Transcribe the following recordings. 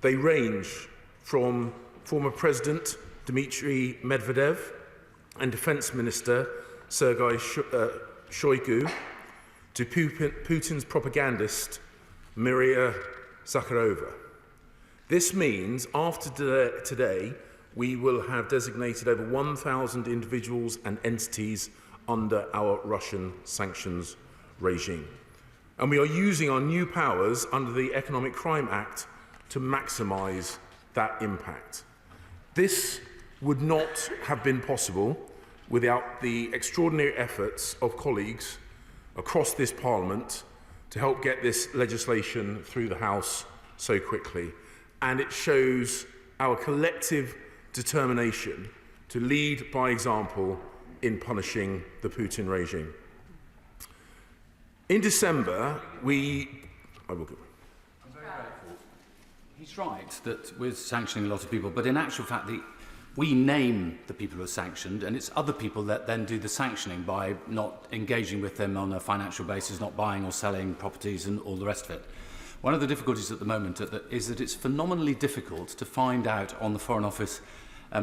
They range from former President Dmitry Medvedev and Defense Minister Sergei Shoigu to Putin's propagandist Maria Zakharova. This means after today, we will have designated over 1,000 individuals and entities under our Russian sanctions regime. And we are using our new powers under the Economic Crime Act to maximise that impact. This would not have been possible without the extraordinary efforts of colleagues across this Parliament to help get this legislation through the House so quickly. And it shows our collective determination to lead by example in punishing the Putin regime. In December, He's right that we're sanctioning a lot of people, but in actual fact, we name the people who are sanctioned, and it's other people that then do the sanctioning by not engaging with them on a financial basis, not buying or selling properties and all the rest of it. One of the difficulties at the moment is that it's phenomenally difficult to find out on the Foreign Office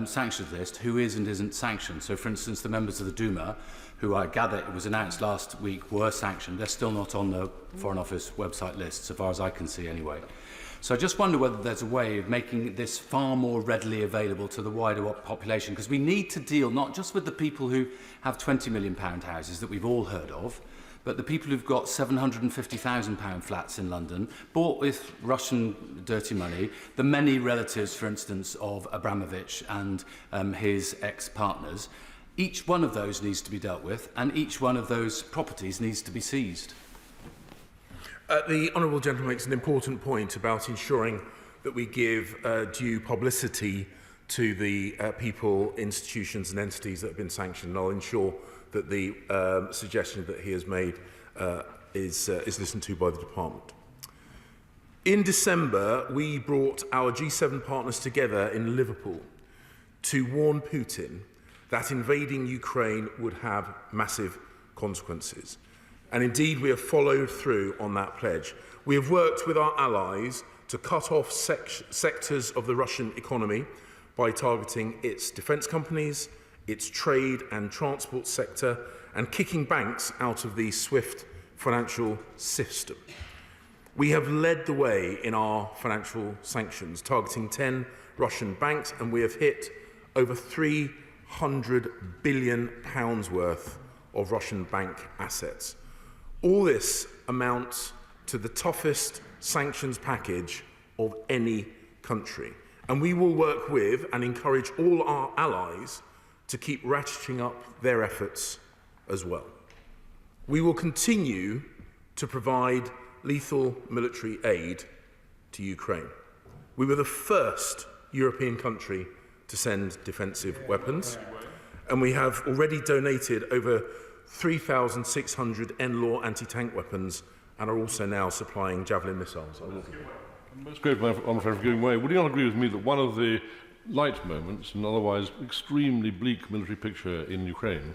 sanctions list who is and isn't sanctioned. So, for instance, the members of the Duma, who I gather it was announced last week were sanctioned, they're still not on the Foreign Office website list, so far as I can see anyway. So I just wonder whether there's a way of making this far more readily available to the wider population, because we need to deal not just with the people who have £20 million houses that we've all heard of, but the people who've got £750,000 flats in London, bought with Russian dirty money, the many relatives, for instance, of Abramovich and his ex-partners. Each one of those needs to be dealt with, and each one of those properties needs to be seized. The Honourable Gentleman makes an important point about ensuring that we give due publicity to the people, institutions and entities that have been sanctioned. And I'll ensure that the suggestion that he has made is listened to by the Department. In December, we brought our G7 partners together in Liverpool to warn Putin that invading Ukraine would have massive consequences. And indeed, we have followed through on that pledge. We have worked with our allies to cut off sectors of the Russian economy by targeting its defence companies, its trade and transport sector, and kicking banks out of the SWIFT financial system. We have led the way in our financial sanctions, targeting 10 Russian banks, and we have hit over £300 billion worth of Russian bank assets. All this amounts to the toughest sanctions package of any country. And we will work with and encourage all our allies to keep ratcheting up their efforts as well. We will continue to provide lethal military aid to Ukraine. We were the first European country to send defensive weapons, and we have already donated over 3,600 NLAW anti-tank weapons and are also now supplying Javelin missiles. Most grateful, Honourable Friend, for giving way. Would you not agree with me that one of the light moments in an otherwise extremely bleak military picture in Ukraine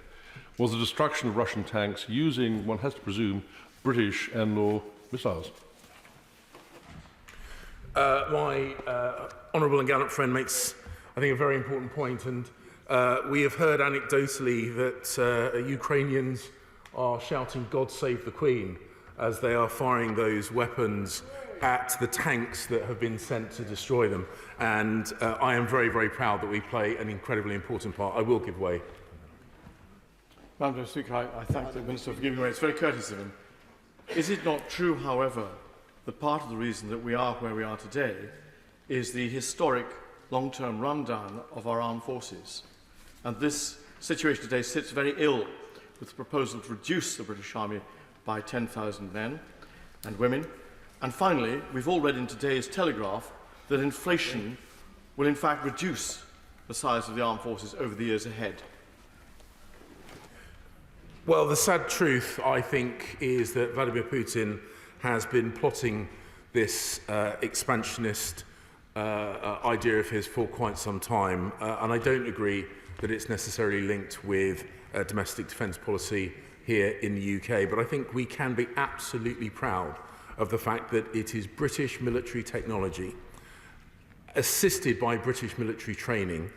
was the destruction of Russian tanks using, one has to presume, British NLAW missiles? My honourable and gallant friend makes, I think, a very important point, and we have heard anecdotally that Ukrainians are shouting "God save the Queen" as they are firing those weapons at the tanks that have been sent to destroy them. And I am very, very proud that we play an incredibly important part. I will give way. Madam Speaker, I thank the Minister for giving way. It's very courteous of him. Is it not true, however, that part of the reason that we are where we are today is the historic long-term rundown of our armed forces? And this situation today sits very ill with the proposal to reduce the British Army by 10,000 men and women. And finally, we've all read in today's Telegraph that inflation will in fact reduce the size of the armed forces over the years ahead. Well, the sad truth, I think, is that Vladimir Putin has been plotting this expansionist idea of his for quite some time, and I don't agree that it's necessarily linked with domestic defence policy here in the UK, but I think we can be absolutely proud of the fact that it is British military technology assisted by British military training,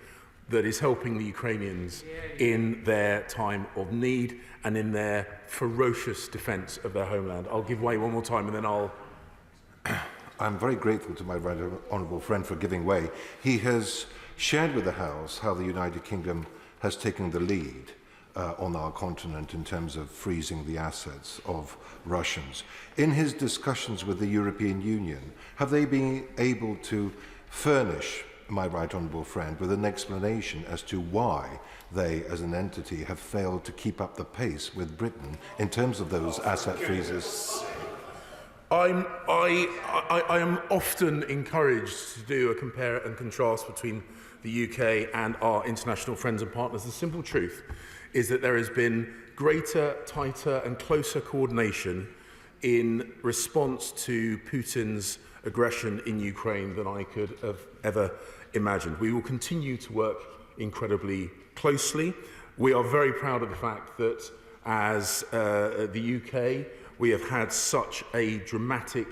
that is helping the Ukrainians in their time of need and in their ferocious defence of their homeland. I'll give way one more time and then I'll... I'm very grateful to my right honourable friend for giving way. He has shared with the House how the United Kingdom has taken the lead on our continent in terms of freezing the assets of Russians. In his discussions with the European Union, have they been able to furnish my right honourable friend with an explanation as to why they, as an entity, have failed to keep up the pace with Britain in terms of those asset freezes? I am often encouraged to do a compare and contrast between the UK and our international friends and partners. The simple truth is that there has been greater, tighter and closer coordination in response to Putin's aggression in Ukraine than I could have ever imagined. We will continue to work incredibly closely. We are very proud of the fact that as the UK, we have had such a dramatic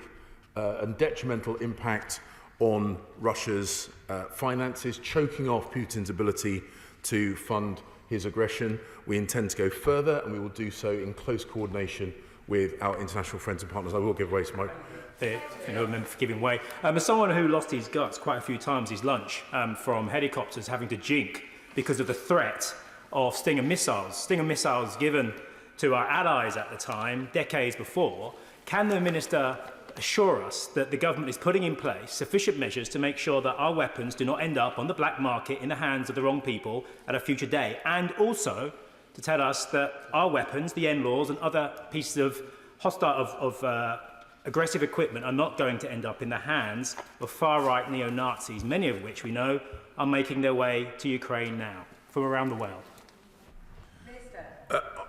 and detrimental impact on Russia's finances, choking off Putin's ability to fund his aggression. We intend to go further, and we will do so in close coordination with our international friends and partners. I will give way to my... Member for giving way. As someone who lost his guts quite a few times his lunch from helicopters having to jink because of the threat of Stinger missiles given to our allies at the time, decades before, can the Minister assure us that the government is putting in place sufficient measures to make sure that our weapons do not end up on the black market in the hands of the wrong people at a future day, and also to tell us that our weapons, the NLAWs and other pieces of aggressive equipment are not going to end up in the hands of far-right neo-Nazis, many of which we know are making their way to Ukraine now from around the world?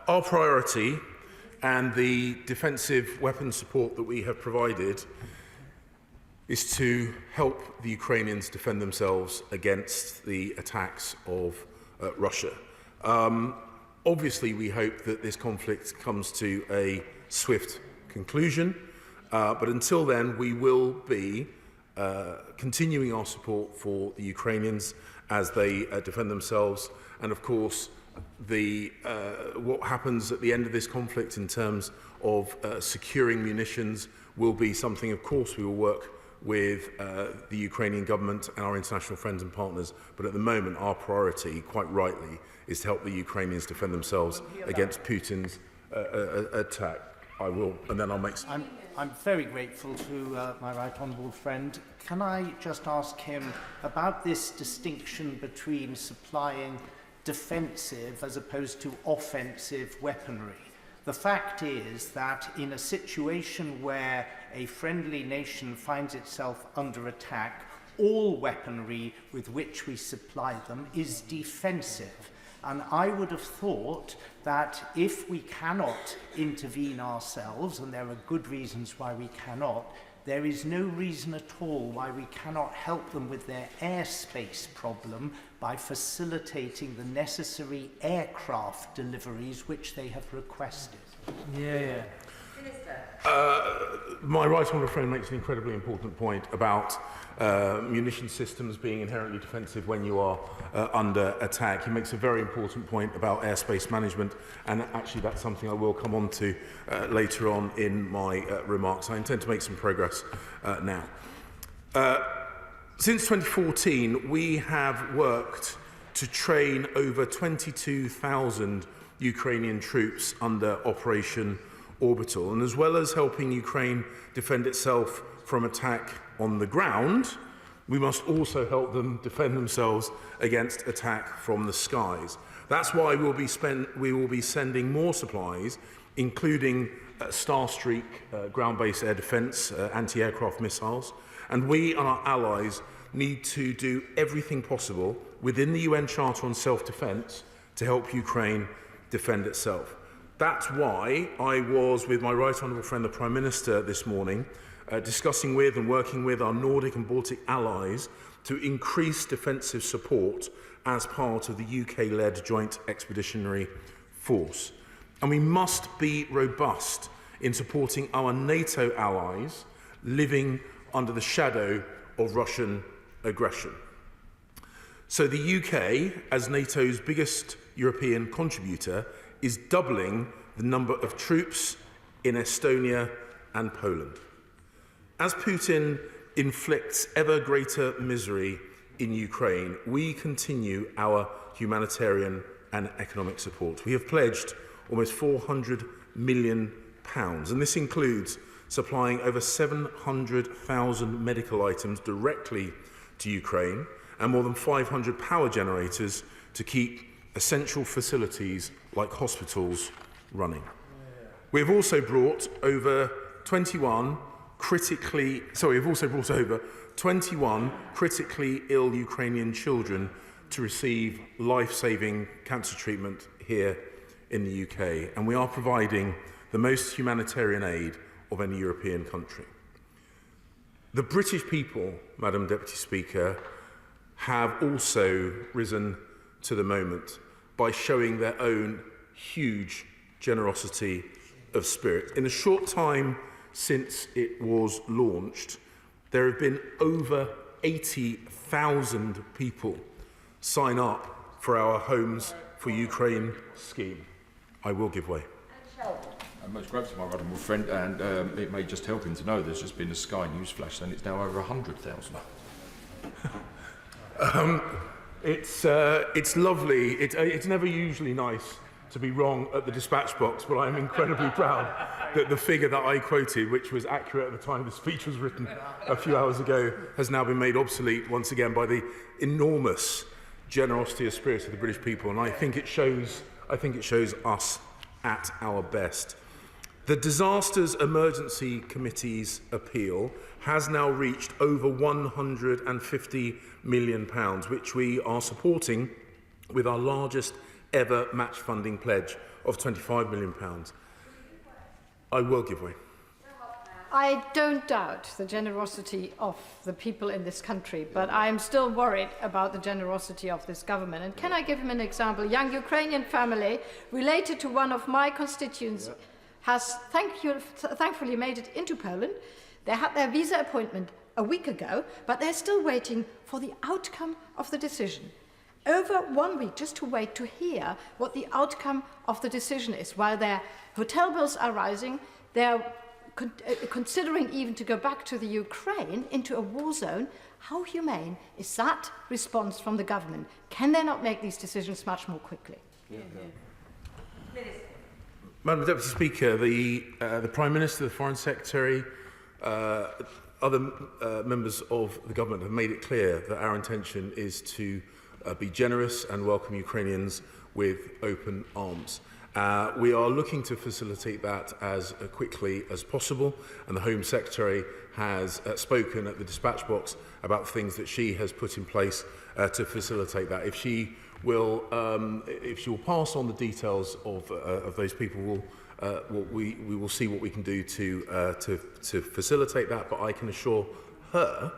Our priority and the defensive weapons support that we have provided is to help the Ukrainians defend themselves against the attacks of Russia. Obviously, we hope that this conflict comes to a swift conclusion, but until then, we will be continuing our support for the Ukrainians as they defend themselves, and of course, what happens at the end of this conflict in terms of securing munitions will be something, of course, we will work with the Ukrainian government and our international friends and partners. But at the moment, our priority, quite rightly, is to help the Ukrainians defend themselves against Putin's attack. I will, and then I'll make... I'm very grateful to my right honourable friend. Can I just ask him about this distinction between supplying defensive as opposed to offensive weaponry? The fact is that in a situation where a friendly nation finds itself under attack, all weaponry with which we supply them is defensive. And I would have thought that if we cannot intervene ourselves, and there are good reasons why we cannot, there is no reason at all why we cannot help them with their airspace problem by facilitating the necessary aircraft deliveries which they have requested. My right honourable friend makes an incredibly important point about munition systems being inherently defensive when you are under attack. He makes a very important point about airspace management, and actually that's something I will come on to later on in my remarks. I intend to make some progress now. Since 2014, we have worked to train over 22,000 Ukrainian troops under Operation Orbital, and as well as helping Ukraine defend itself from attack on the ground, we must also help them defend themselves against attack from the skies. That's why we will be sending more supplies, including Starstreak ground-based air defence, anti-aircraft missiles, and we and our allies need to do everything possible within the UN Charter on Self-Defence to help Ukraine defend itself. That's why I was with my right honourable friend, the Prime Minister, this morning, discussing with and working with our Nordic and Baltic allies to increase defensive support as part of the UK-led Joint Expeditionary Force. And we must be robust in supporting our NATO allies living under the shadow of Russian aggression. So the UK, as NATO's biggest European contributor, is doubling the number of troops in Estonia and Poland. As Putin inflicts ever greater misery in Ukraine, we continue our humanitarian and economic support. We have pledged almost £400 million, and this includes supplying over 700,000 medical items directly to Ukraine and more than 500 power generators to keep essential facilities like hospitals running. We have also brought over 21 critically ill Ukrainian children to receive life-saving cancer treatment here in the UK, and we are providing the most humanitarian aid of any European country. The British people, Madam Deputy Speaker, have also risen to the moment by showing their own huge generosity of spirit. In the short time since it was launched, there have been over 80,000 people sign up for our Homes for Ukraine scheme. I will give way. Most grateful to my honourable friend, and it may just help him to know there's just been a Sky News flash saying it's now over 100,000. It's lovely. It's never usually nice to be wrong at the dispatch box, but I'm incredibly proud that the figure that I quoted, which was accurate at the time the speech was written a few hours ago, has now been made obsolete once again by the enormous generosity of spirit of the British people, and I think it shows us at our best. The Disasters Emergency Committee's appeal has now reached over £150 million, which we are supporting with our largest ever match funding pledge of £25 million. I will give way. I don't doubt the generosity of the people in this country, but I'm still worried about the generosity of this government. And can I give him an example? A young Ukrainian family related to one of my constituents has thankfully made it into Poland. They had their visa appointment a week ago, but they're still waiting for the outcome of the decision. Over 1 week just to wait to hear what the outcome of the decision is. While their hotel bills are rising, they're considering even to go back to the Ukraine, into a war zone. How humane is that response from the government? Can they not make these decisions much more quickly? Madam Deputy Speaker, the Prime Minister, the Foreign Secretary, other members of the government have made it clear that our intention is to be generous and welcome Ukrainians with open arms. We are looking to facilitate that as quickly as possible, and the Home Secretary has spoken at the dispatch box about things that she has put in place to facilitate that. If she will pass on the details of those people, we will see what we can do to facilitate that. But I can assure her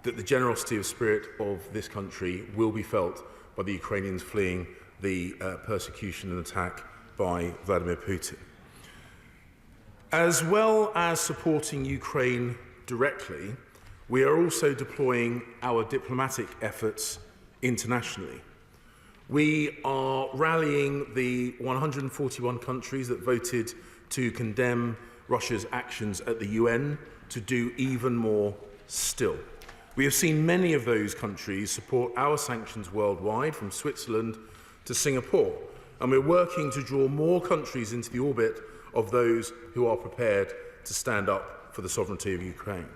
that the generosity of spirit of this country will be felt by the Ukrainians fleeing the persecution and attack by Vladimir Putin. As well as supporting Ukraine directly, we are also deploying our diplomatic efforts internationally. We are rallying the 141 countries that voted to condemn Russia's actions at the UN to do even more still. We have seen many of those countries support our sanctions worldwide, from Switzerland to Singapore, and we're working to draw more countries into the orbit of those who are prepared to stand up for the sovereignty of Ukraine.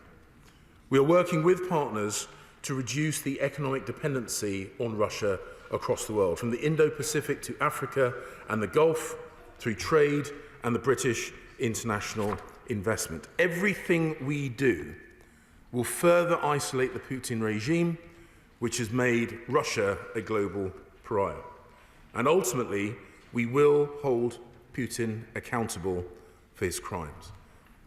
We are working with partners to reduce the economic dependency on Russia across the world, from the Indo-Pacific to Africa and the Gulf, through trade and the British international investment. Everything we do will further isolate the Putin regime, which has made Russia a global pariah. And ultimately, we will hold Putin accountable for his crimes.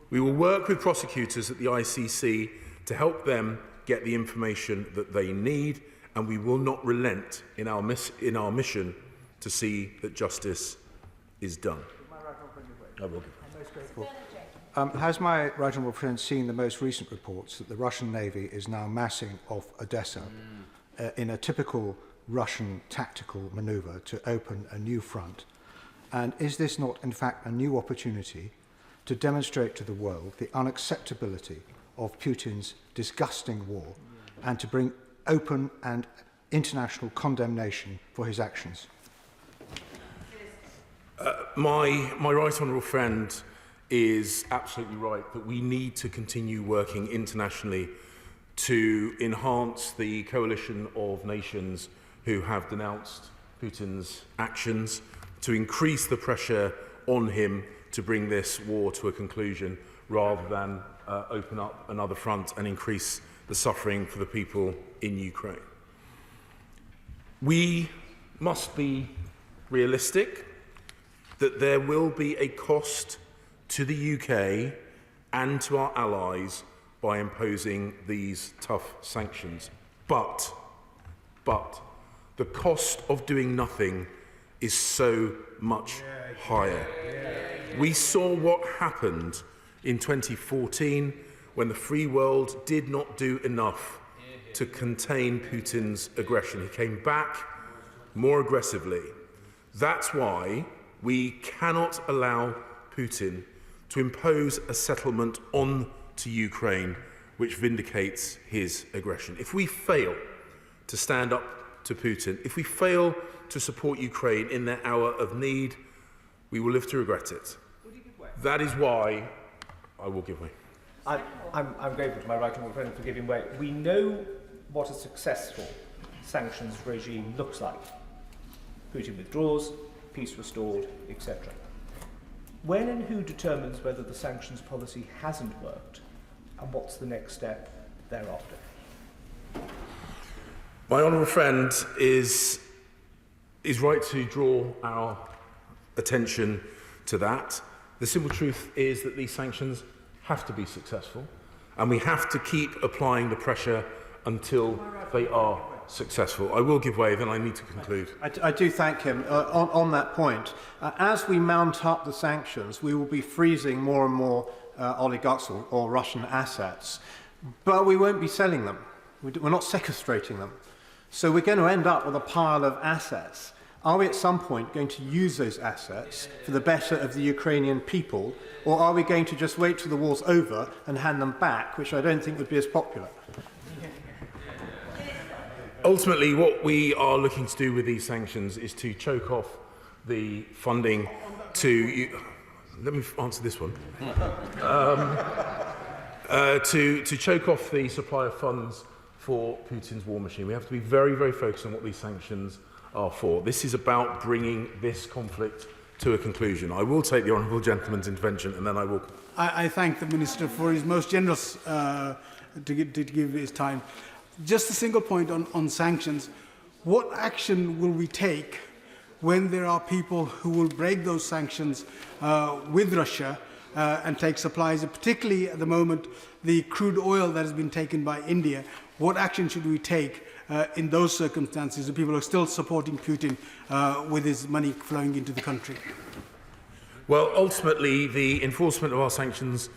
We will work with prosecutors at the ICC to help them get the information that they need, and we will not relent in our mission to see that justice is done. I will. Has my right honourable friend seen the most recent reports that the Russian Navy is now massing off Odessa in a typical Russian tactical manoeuvre to open a new front? And is this not, in fact, a new opportunity to demonstrate to the world the unacceptability of Putin's disgusting war and to bring open and international condemnation for his actions? My right honourable friend is absolutely right that we need to continue working internationally to enhance the coalition of nations who have denounced Putin's actions, to increase the pressure on him to bring this war to a conclusion rather than open up another front and increase the suffering for the people in Ukraine. We must be realistic that there will be a cost to the UK and to our allies by imposing these tough sanctions. But the cost of doing nothing is so much higher. We saw what happened in 2014 when the free world did not do enough to contain Putin's aggression. He came back more aggressively. That's why we cannot allow Putin to impose a settlement on to Ukraine which vindicates his aggression. If we fail to stand up to Putin, if we fail to support Ukraine in their hour of need, we will live to regret it. That is why I will give way. I'm grateful to my right honourable friend for giving way. We know what a successful sanctions regime looks like. Putin withdraws, peace restored, etc. When and who determines whether the sanctions policy hasn't worked, and what's the next step thereafter? My honourable friend is right to draw our attention to that. The simple truth is that these sanctions have to be successful, and we have to keep applying the pressure until they are successful. I will give way, then I need to conclude. I do thank him on that point. As we mount up the sanctions, we will be freezing more and more oligarchs or Russian assets, but we won't be selling them. We're not sequestrating them. So we're going to end up with a pile of assets. Are we at some point going to use those assets for the better of the Ukrainian people, or are we going to just wait till the war's over and hand them back, which I don't think would be as popular? Ultimately, what we are looking to do with these sanctions is to choke off the funding to... Let me answer this one. To choke off the supply of funds for Putin's war machine. We have to be very, very focused on what these sanctions are for. This is about bringing this conflict to a conclusion. I will take the honourable gentleman's intervention and then I will... I thank the Minister for his most generous to give his time. Just a single point on sanctions. What action will we take when there are people who will break those sanctions with Russia and take supplies, particularly at the moment the crude oil that has been taken by India? What action should we take in those circumstances? The people are still supporting Putin with his money flowing into the country. Well, ultimately, the enforcement of our sanctions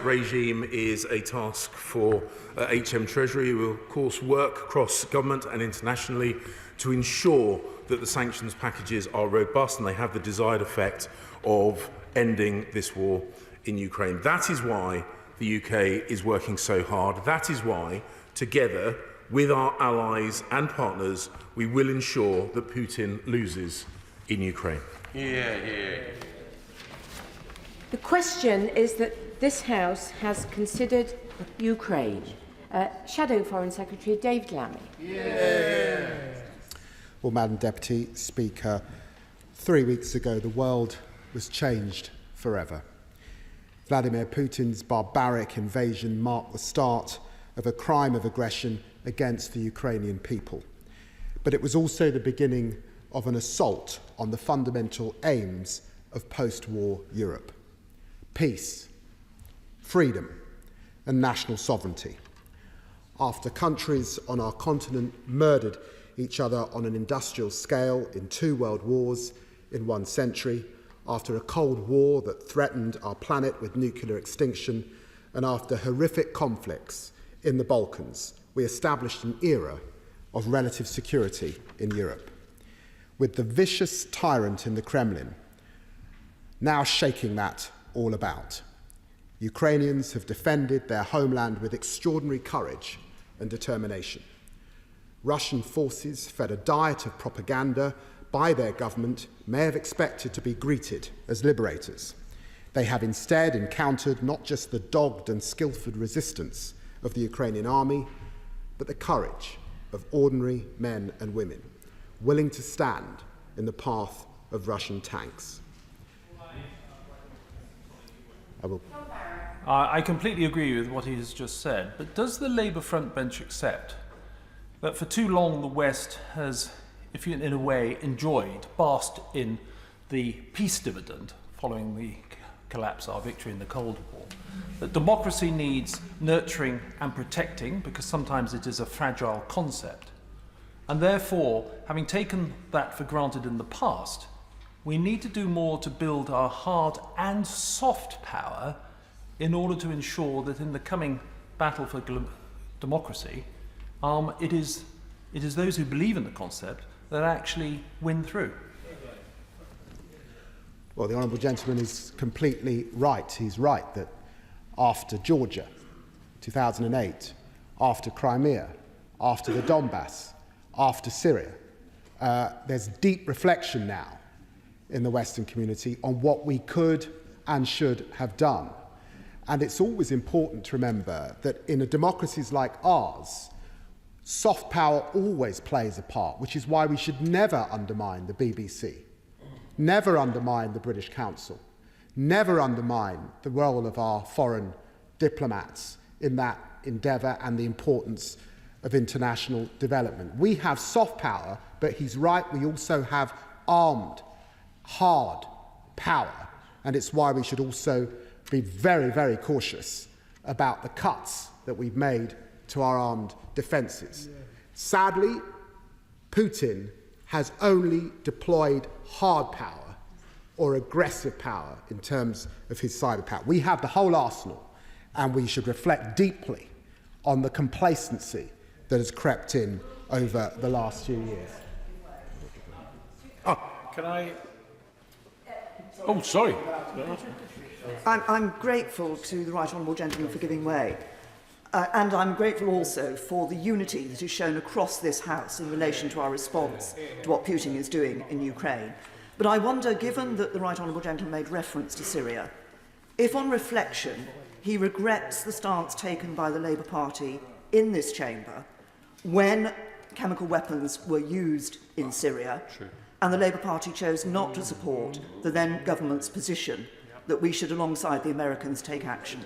regime is a task for HM Treasury. We will, of course, work across government and internationally to ensure that the sanctions packages are robust and they have the desired effect of ending this war in Ukraine. That is why the UK is working so hard. That is why, together with our allies and partners, we will ensure that Putin loses in Ukraine. The question is that this House has considered Ukraine. Shadow Foreign Secretary David Lammy. Well, Madam Deputy Speaker, 3 weeks ago the world was changed forever. Vladimir Putin's barbaric invasion marked the start of a crime of aggression against the Ukrainian people. But it was also the beginning of an assault on the fundamental aims of post-war Europe: peace, freedom, and national sovereignty. After countries on our continent murdered each other on an industrial scale in 2 world wars in 1 century, after a Cold War that threatened our planet with nuclear extinction, and after horrific conflicts in the Balkans, we established an era of relative security in Europe. With the vicious tyrant in the Kremlin now shaking that all about. Ukrainians have defended their homeland with extraordinary courage and determination. Russian forces, fed a diet of propaganda by their government, may have expected to be greeted as liberators. They have instead encountered not just the dogged and skillful resistance of the Ukrainian army, but the courage of ordinary men and women, willing to stand in the path of Russian tanks. I completely agree with what he has just said, but does the Labour frontbench accept that for too long the West has, if you in a way, basked in the peace dividend following the collapse of our victory in the Cold War, that democracy needs nurturing and protecting because sometimes it is a fragile concept, and therefore, having taken that for granted in the past, we need to do more to build our hard and soft power in order to ensure that in the coming battle for democracy, it is those who believe in the concept that actually win through. Well, the Honourable Gentleman is completely right. He's right that after Georgia, 2008, after Crimea, after the Donbass, after Syria, there's deep reflection now in the Western community on what we could and should have done. And it's always important to remember that in democracies like ours, soft power always plays a part, which is why we should never undermine the BBC, never undermine the British Council, never undermine the role of our foreign diplomats in that endeavour and the importance of international development. We have soft power, but he's right, we also have armed, hard power, and it's why we should also be very, very cautious about the cuts that we've made to our armed defences. Sadly, Putin has only deployed hard power or aggressive power in terms of his cyber power. We have the whole arsenal, and we should reflect deeply on the complacency that has crept in over the last few years. Can I? Oh, sorry. I'm grateful to the Right Honourable Gentleman for giving way. And I'm grateful also for the unity that is shown across this House in relation to our response to what Putin is doing in Ukraine. But I wonder, given that the Right Honourable Gentleman made reference to Syria, if on reflection he regrets the stance taken by the Labour Party in this chamber when chemical weapons were used in Syria, and the Labour Party chose not to support the then government's position that we should, alongside the Americans, take action.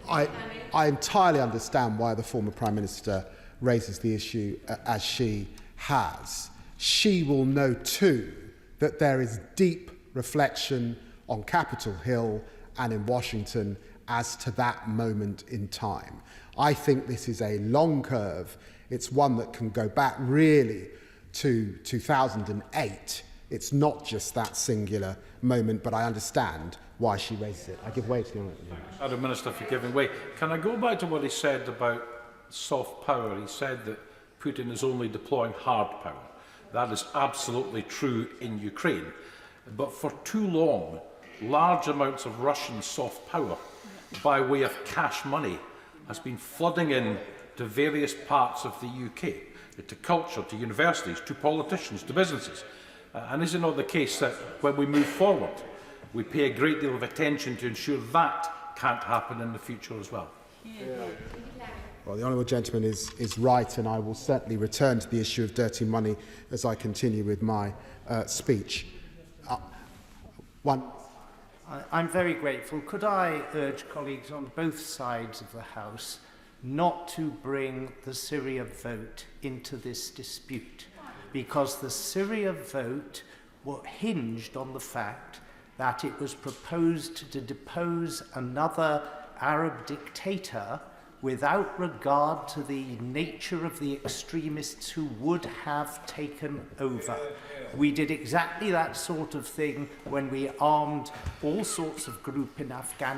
I entirely understand why the former Prime Minister raises the issue as she has. She will know too that there is deep reflection on Capitol Hill and in Washington as to that moment in time. I think this is a long curve. It's one that can go back really to 2008. It's not just that singular moment, but I understand why she raises it. I give way to the Honourable Madam Minister for giving way. Can I go back to what he said about soft power? He said that Putin is only deploying hard power. That is absolutely true in Ukraine. But for too long, large amounts of Russian soft power, by way of cash money, has been flooding in to various parts of the UK, to culture, to universities, to politicians, to businesses. And is it not the case that when we move forward, we pay a great deal of attention to ensure that can't happen in the future as well? Well, the Honourable Gentleman is right, and I will certainly return to the issue of dirty money as I continue with my speech. I'm very grateful. Could I urge colleagues on both sides of the House not to bring the Syria vote into this dispute? Because the Syria vote hinged on the fact that it was proposed to depose another Arab dictator without regard to the nature of the extremists who would have taken over. We did exactly that sort of thing when we armed all sorts of groups in Afghanistan.